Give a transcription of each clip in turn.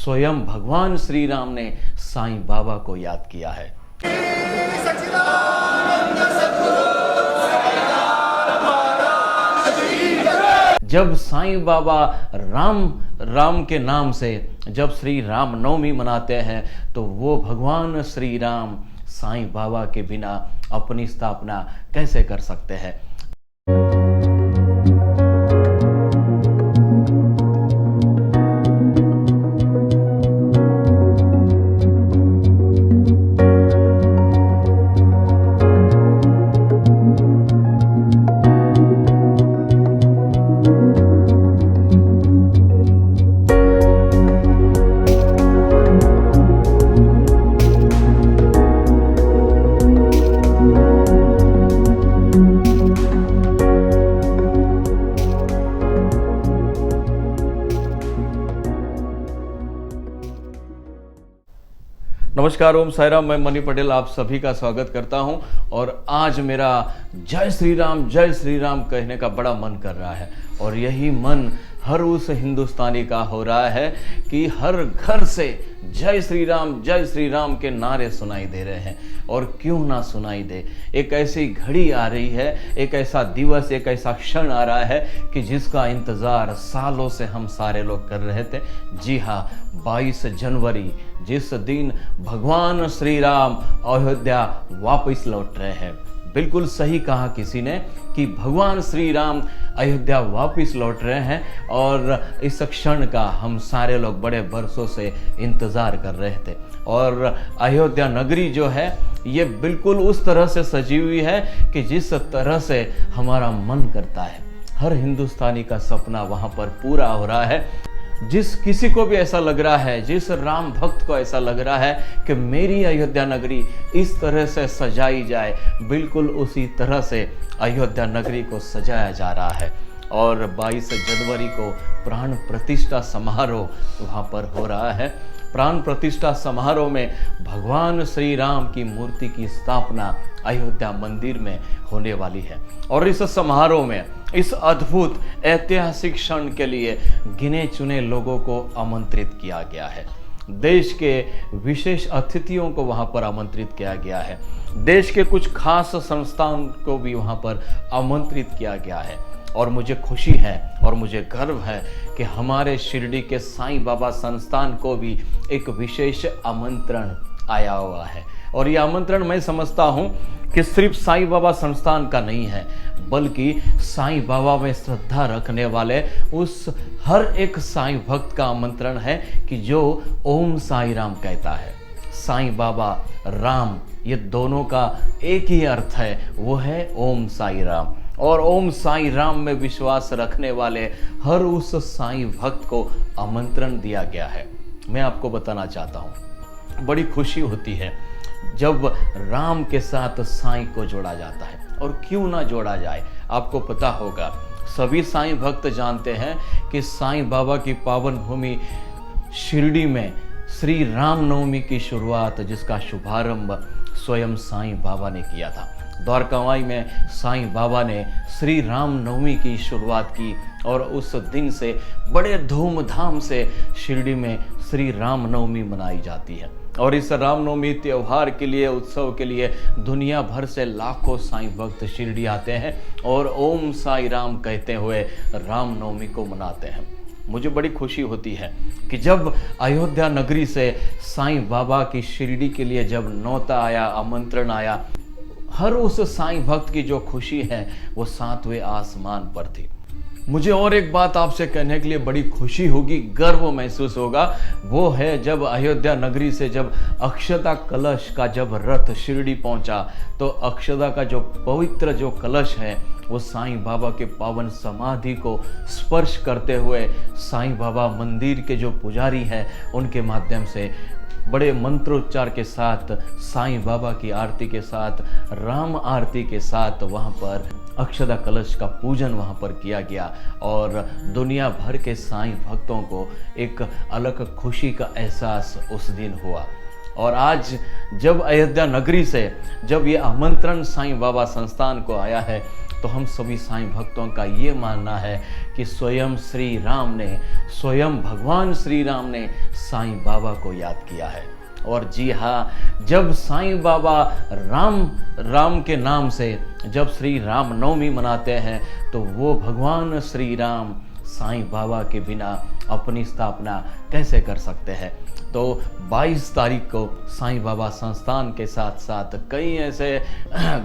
स्वयं भगवान श्री राम ने साईं बाबा को याद किया है। जब साईं बाबा राम के नाम से जब श्री राम नवमी मनाते हैं तो वो भगवान श्री राम साईं बाबा के बिना अपनी स्थापना कैसे कर सकते हैं। नमस्कार, ओम साई राम। मैं मनी पटेल आप सभी का स्वागत करता हूं और आज मेरा जय श्री राम कहने का बड़ा मन कर रहा है और यही मन हर उस हिंदुस्तानी का हो रहा है कि हर घर से जय श्री राम के नारे सुनाई दे रहे हैं। और क्यों ना सुनाई दे, एक ऐसी घड़ी आ रही है, एक ऐसा दिवस, एक ऐसा क्षण आ रहा है कि जिसका इंतज़ार सालों से हम सारे लोग कर रहे थे। जी हाँ, 22 जनवरी, जिस दिन भगवान श्री राम अयोध्या वापस लौट रहे हैं। बिल्कुल सही कहा किसी ने कि भगवान श्री राम अयोध्या वापस लौट रहे हैं और इस क्षण का हम सारे लोग बड़े बरसों से इंतज़ार कर रहे थे। और अयोध्या नगरी जो है ये बिल्कुल उस तरह से सजी हुई है कि जिस तरह से हमारा मन करता है। हर हिंदुस्तानी का सपना वहाँ पर पूरा हो रहा है। जिस किसी को भी ऐसा लग रहा है, जिस राम भक्त को ऐसा लग रहा है कि मेरी अयोध्या नगरी इस तरह से सजाई जाए, बिल्कुल उसी तरह से अयोध्या नगरी को सजाया जा रहा है। और 22 जनवरी को प्राण प्रतिष्ठा समारोह वहाँ पर हो रहा है। प्राण प्रतिष्ठा समारोह में भगवान श्री राम की मूर्ति की स्थापना अयोध्या मंदिर में होने वाली है। और इस समारोह में इस अद्भुत ऐतिहासिक क्षण के लिए गिने चुने लोगों को आमंत्रित किया गया है। देश के विशेष अतिथियों को वहां पर आमंत्रित किया गया है। देश के कुछ खास संस्थान को भी वहां पर आमंत्रित किया गया है। और मुझे खुशी है और मुझे गर्व है कि हमारे शिरडी के साईं बाबा संस्थान को भी एक विशेष आमंत्रण आया हुआ है। और ये आमंत्रण मैं समझता हूँ कि सिर्फ साईं बाबा संस्थान का नहीं है, बल्कि साईं बाबा में श्रद्धा रखने वाले उस हर एक साईं भक्त का आमंत्रण है कि जो ओम साई राम कहता है। साईं बाबा, राम, ये दोनों का एक ही अर्थ है, वो है ओम साई राम। और ओम साई राम में विश्वास रखने वाले हर उस साईं भक्त को आमंत्रण दिया गया है। मैं आपको बताना चाहता हूँ, बड़ी खुशी होती है जब राम के साथ साईं को जोड़ा जाता है। और क्यों ना जोड़ा जाए, आपको पता होगा, सभी साईं भक्त जानते हैं कि साईं बाबा की पावन भूमि शिरडी में श्री राम नवमी की शुरुआत, जिसका शुभारंभ स्वयं साईं बाबा ने किया था। द्वारकामाई में साईं बाबा ने श्री राम नवमी की शुरुआत की और उस दिन से बड़े धूमधाम से शिरडी में श्री राम नवमी मनाई जाती है। और इस रामनवमी त्यौहार के लिए, उत्सव के लिए दुनिया भर से लाखों साईं भक्त शिरडी आते हैं और ओम साई राम कहते हुए रामनवमी को मनाते हैं। मुझे बड़ी खुशी होती है कि जब अयोध्या नगरी से साईं बाबा की शिरडी के लिए जब न्योता आया, आमंत्रण आया, हर उस साईं भक्त की जो खुशी है वो 7वें आसमान पर थी। मुझे और एक बात आपसे कहने के लिए बड़ी खुशी होगी, गर्व महसूस होगा, वो है जब अयोध्या नगरी से जब अक्षता कलश का जब रथ शिरडी पहुंचा तो अक्षता का जो पवित्र जो कलश है वो साईं बाबा के पावन समाधि को स्पर्श करते हुए साईं बाबा मंदिर के जो पुजारी हैं उनके माध्यम से बड़े मंत्रोच्चार के साथ, साईं बाबा की आरती के साथ, राम आरती के साथ वहाँ पर अक्षता कलश का पूजन वहाँ पर किया गया। और दुनिया भर के साईं भक्तों को एक अलग खुशी का एहसास उस दिन हुआ। और आज जब अयोध्या नगरी से जब ये आमंत्रण साईं बाबा संस्थान को आया है तो हम सभी साईं भक्तों का ये मानना है कि स्वयं श्री राम ने, स्वयं भगवान श्री राम ने साईं बाबा को याद किया है। और जी हाँ, जब साईं बाबा राम के नाम से जब श्री राम नवमी मनाते हैं तो वो भगवान श्री राम साईं बाबा के बिना अपनी स्थापना कैसे कर सकते हैं। तो 22 तारीख को साईं बाबा संस्थान के साथ साथ कई ऐसे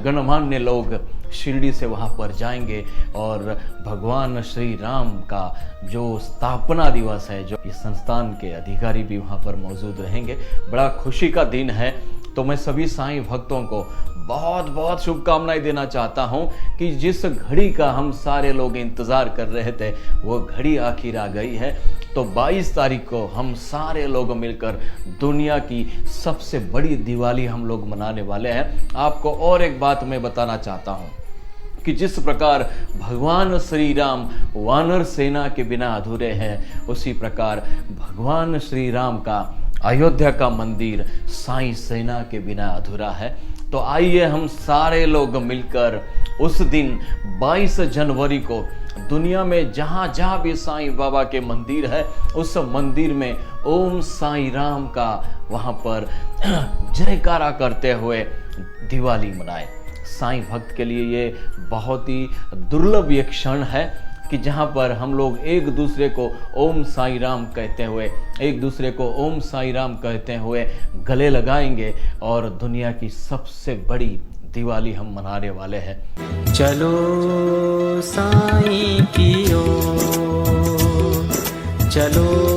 गणमान्य लोग शिरडी से वहाँ पर जाएंगे और भगवान श्री राम का जो स्थापना दिवस है, जो इस संस्थान के अधिकारी भी वहाँ पर मौजूद रहेंगे। बड़ा खुशी का दिन है। तो मैं सभी साईं भक्तों को बहुत बहुत शुभकामनाएं देना चाहता हूं कि जिस घड़ी का हम सारे लोग इंतज़ार कर रहे थे वो घड़ी आखिर आ गई है। तो 22 तारीख को हम सारे लोग मिलकर दुनिया की सबसे बड़ी दिवाली हम लोग मनाने वाले हैं। आपको और एक बात मैं बताना चाहता हूं कि जिस प्रकार भगवान श्री राम वानर सेना के बिना अधूरे हैं, उसी प्रकार भगवान श्री राम का अयोध्या का मंदिर साईं सेना के बिना अधूरा है। तो आइए हम सारे लोग मिलकर उस दिन 22 जनवरी को दुनिया में जहाँ जहाँ भी साईं बाबा के मंदिर है, उस मंदिर में ओम साईं राम का वहाँ पर जयकारा करते हुए दिवाली मनाएं। साईं भक्त के लिए ये बहुत ही दुर्लभ ये क्षण है कि जहाँ पर हम लोग एक दूसरे को ओम साईं राम कहते हुए, एक दूसरे को ओम साईं राम कहते हुए गले लगाएंगे और दुनिया की सबसे बड़ी दिवाली हम मनाने वाले हैं। चलो साईं की ओर, चलो